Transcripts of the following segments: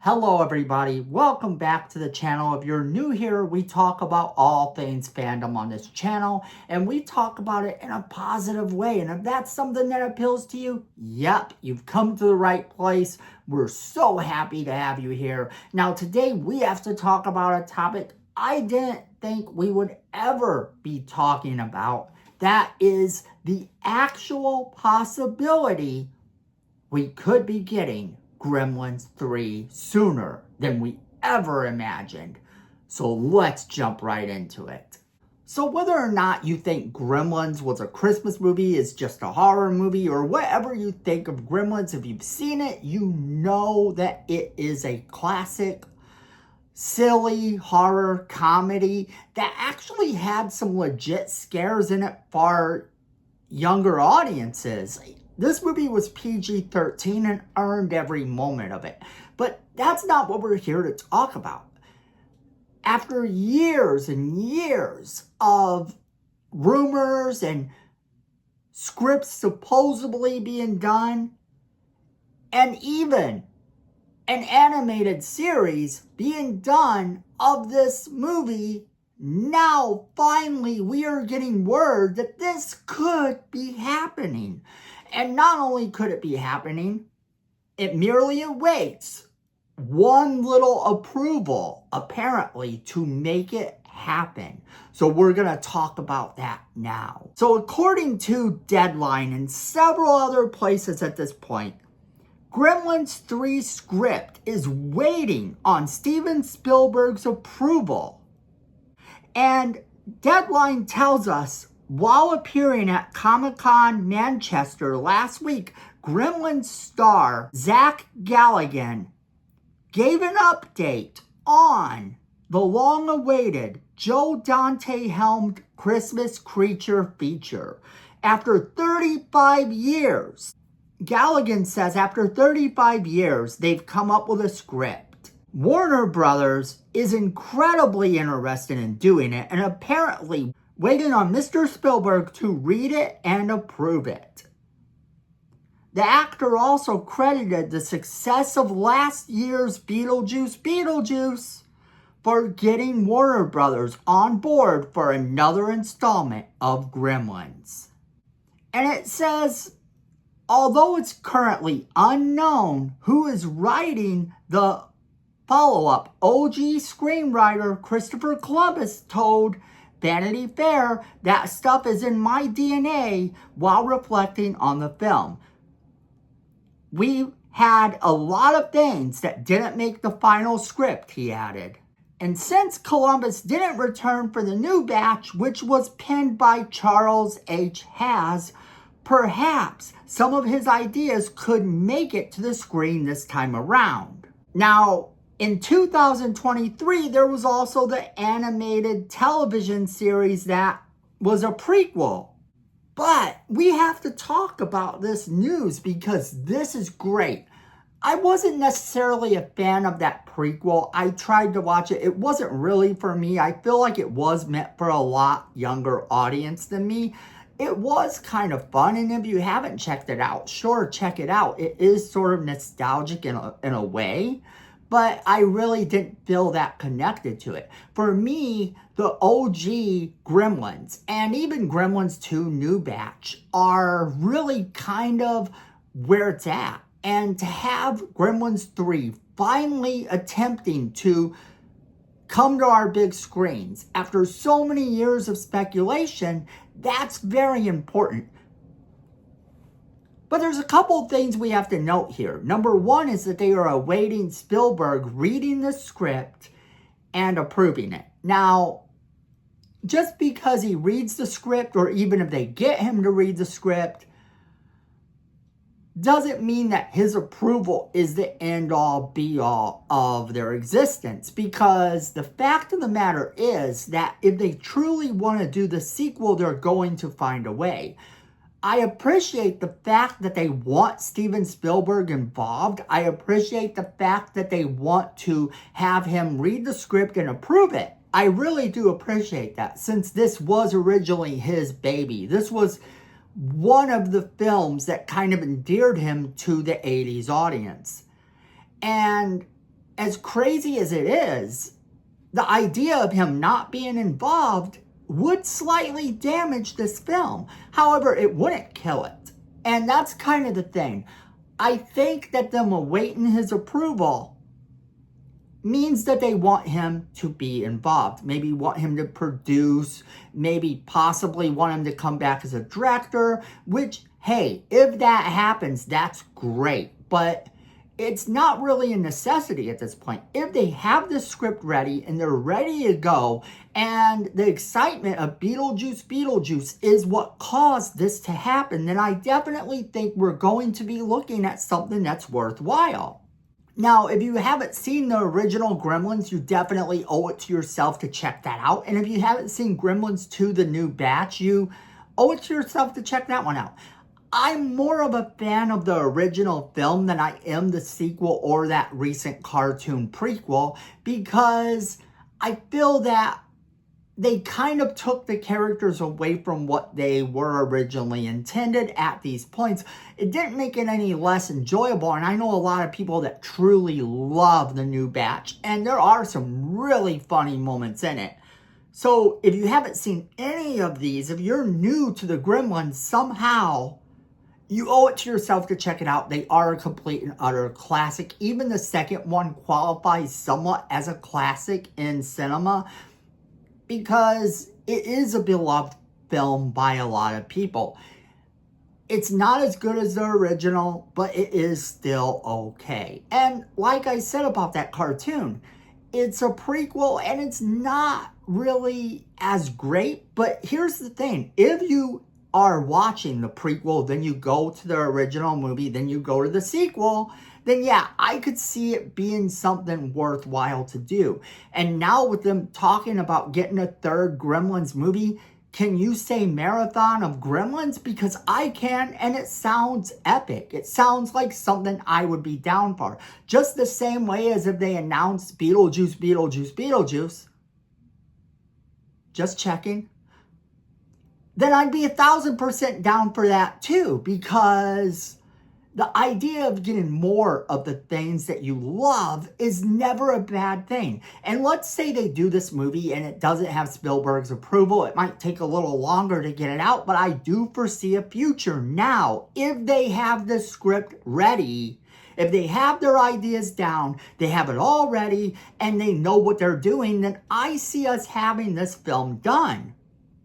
Hello everybody, welcome back to the channel. If you're new here, we talk about all things fandom on this channel, and we talk about it in a positive way. And if that's something that appeals to you, yep, you've come to the right place. We're so happy to have you here. Now today we have to talk about a topic I didn't think we would ever be talking about. That is the actual possibility we could be getting Gremlins 3 sooner than we ever imagined. So let's jump right into it. So whether or not you think Gremlins was a Christmas movie, is just a horror movie, or whatever you think of Gremlins, if you've seen it, you know that it is a classic, silly horror comedy that actually had some legit scares in it for younger audiences. This movie was PG-13 and earned every moment of it. But that's not what we're here to talk about. After years and years of rumors and scripts supposedly being done, and even an animated series being done of this movie, now finally we are getting word that this could be happening. And not only could it be happening, it merely awaits one little approval, apparently, to make it happen. So we're going to talk about that now. So according to Deadline and several other places at this point, Gremlins 3 script is waiting on Steven Spielberg's approval. And Deadline tells us, while appearing at Comic-Con Manchester last week, Gremlins star Zach Galligan gave an update on the long-awaited Joe Dante-helmed Christmas Creature feature. After 35 years, Galligan says after 35 years, they've come up with a script. Warner Brothers is incredibly interested in doing it, and apparently waiting on Mr. Spielberg to read it and approve it. The actor also credited the success of last year's Beetlejuice for getting Warner Brothers on board for another installment of Gremlins. And it says, although it's currently unknown who is writing the follow-up, OG screenwriter Christopher Columbus told Vanity Fair, that stuff is in my DNA, while reflecting on the film. We had a lot of things that didn't make the final script, he added. And since Columbus didn't return for the new batch, which was penned by Charles H. Haas, perhaps some of his ideas could make it to the screen this time around. Now, in 2023, there was also the animated television series that was a prequel. But we have to talk about this news because this is great. I wasn't necessarily a fan of that prequel. I tried to watch it. It wasn't really for me. I feel like it was meant for a lot younger audience than me. It was kind of fun, and if you haven't checked it out, sure, check it out. It is sort of nostalgic in a way. But I really didn't feel that connected to it. For me, the OG Gremlins and even Gremlins 2 New Batch are really kind of where it's at. And to have Gremlins 3 finally attempting to come to our big screens after so many years of speculation, that's very important. But there's a couple things we have to note here. Number one is that they are awaiting Spielberg reading the script and approving it. Now, just because he reads the script, or even if they get him to read the script, doesn't mean that his approval is the end-all, be-all of their existence. Because the fact of the matter is that if they truly want to do the sequel, they're going to find a way. I appreciate the fact that they want Steven Spielberg involved. I appreciate the fact that they want to have him read the script and approve it. I really do appreciate that, since this was originally his baby. This was one of the films that kind of endeared him to the 80s audience. And as crazy as it is, the idea of him not being involved would slightly damage this film. However, it wouldn't kill it. And that's kind of the thing. I think that them awaiting his approval means that they want him to be involved. Maybe want him to produce, maybe possibly want him to come back as a director, which, hey, if that happens, that's great. But it's not really a necessity at this point. If they have the script ready and they're ready to go, and the excitement of Beetlejuice is what caused this to happen, then I definitely think we're going to be looking at something that's worthwhile. Now, if you haven't seen the original Gremlins, you definitely owe it to yourself to check that out. And if you haven't seen Gremlins 2, the new batch, you owe it to yourself to check that one out. I'm more of a fan of the original film than I am the sequel or that recent cartoon prequel, because I feel that they kind of took the characters away from what they were originally intended at these points. It didn't make it any less enjoyable, and I know a lot of people that truly love the new batch, and there are some really funny moments in it. So if you haven't seen any of these, if you're new to the Gremlins somehow, you owe it to yourself to check it out. They are a complete and utter classic. Even the second one qualifies somewhat as a classic in cinema, because it is a beloved film by a lot of people. It's not as good as the original, but it is still okay. And like I said about that cartoon, it's a prequel and it's not really as great. But here's the thing. If you are watching the prequel, then you go to the original movie, then you go to the sequel, then yeah, I could see it being something worthwhile to do. And now with them talking about getting a third Gremlins movie, can you say marathon of Gremlins? Because I can, and it sounds epic. It sounds like something I would be down for. Just the same way as if they announced Beetlejuice. Just checking. Then I'd be 1,000% down for that too, because the idea of getting more of the things that you love is never a bad thing. And let's say they do this movie and it doesn't have Spielberg's approval. It might take a little longer to get it out, but I do foresee a future now. If they have the script ready, if they have their ideas down, they have it all ready, and they know what they're doing, then I see us having this film done.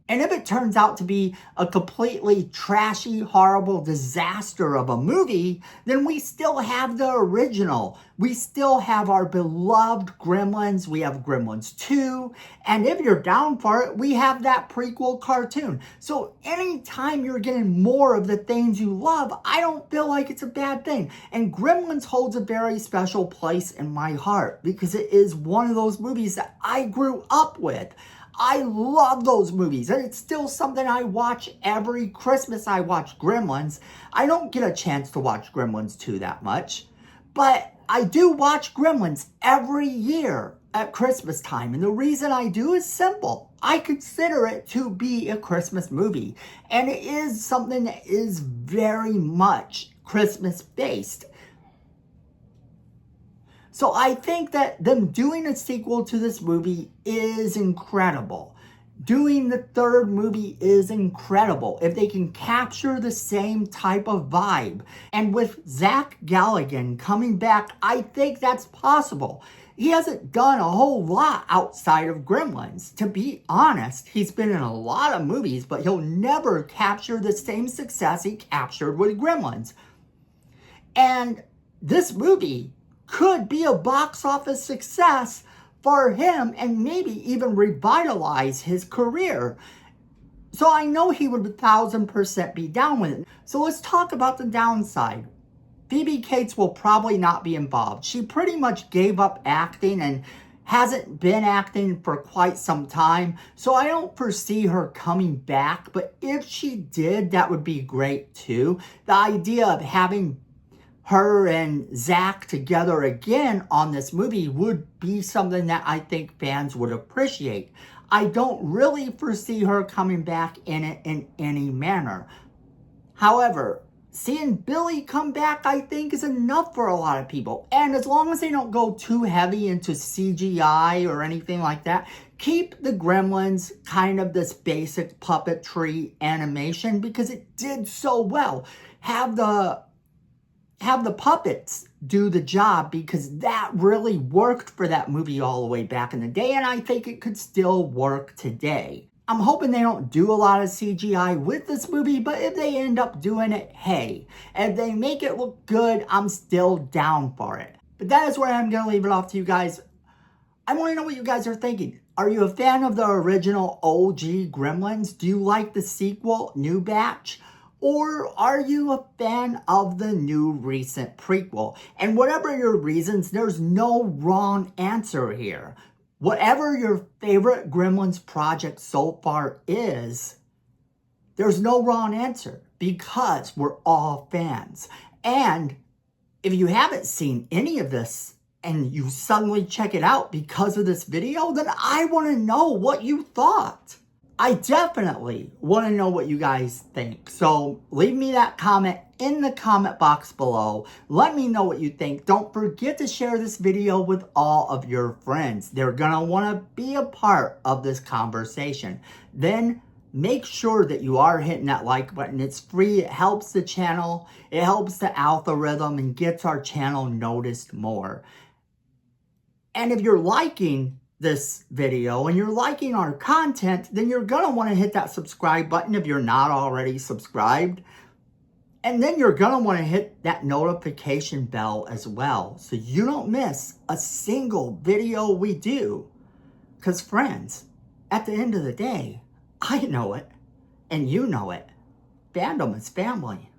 And if it turns out to be a completely trashy, horrible disaster of a movie, then we still have the original. We still have our beloved Gremlins. We have Gremlins 2. And if you're down for it, we have that prequel cartoon. So anytime you're getting more of the things you love, I don't feel like it's a bad thing. And Gremlins holds a very special place in my heart because it is one of those movies that I grew up with. I love those movies, and it's still something I watch every Christmas. I watch Gremlins. I don't get a chance to watch Gremlins 2 that much, but I do watch Gremlins every year at Christmas time, and the reason I do is simple. I consider it to be a Christmas movie, and it is something that is very much Christmas-based. So I think that them doing a sequel to this movie is incredible. Doing the third movie is incredible if they can capture the same type of vibe. And with Zach Galligan coming back, I think that's possible. He hasn't done a whole lot outside of Gremlins. To be honest, he's been in a lot of movies, but he'll never capture the same success he captured with Gremlins. And this movie could be a box office success for him and maybe even revitalize his career. So I know he would 1,000% be down with it. So let's talk about the downside. Phoebe Cates will probably not be involved. She pretty much gave up acting and hasn't been acting for quite some time. So I don't foresee her coming back. But if she did, that would be great too. The idea of having her and Zach together again on this movie would be something that I think fans would appreciate. I don't really foresee her coming back in it in any manner. However, seeing Billy come back, I think, is enough for a lot of people. And as long as they don't go too heavy into CGI or anything like that, keep the Gremlins kind of this basic puppetry animation because it did so well. Have the puppets do the job because that really worked for that movie all the way back in the day, and I think it could still work today. I'm hoping they don't do a lot of CGI with this movie, but if they end up doing it, hey. If they make it look good, I'm still down for it. But that is where I'm going to leave it off to you guys. I want to know what you guys are thinking. Are you a fan of the original OG Gremlins? Do you like the sequel, New Batch? Or are you a fan of the new recent prequel? And whatever your reasons, there's no wrong answer here. Whatever your favorite Gremlins project so far is, there's no wrong answer because we're all fans. And if you haven't seen any of this and you suddenly check it out because of this video, then I want to know what you thought. I definitely want to know what you guys think. So leave me that comment in the comment box below. Let me know what you think. Don't forget to share this video with all of your friends. They're going to want to be a part of this conversation. Then make sure that you are hitting that like button. It's free. It helps the channel. It helps the algorithm and gets our channel noticed more. And if you're liking this video and you're liking our content, then you're going to want to hit that subscribe button if you're not already subscribed. And then you're going to want to hit that notification bell as well so you don't miss a single video we do. Because friends, at the end of the day, I know it and you know it. Fandom is family.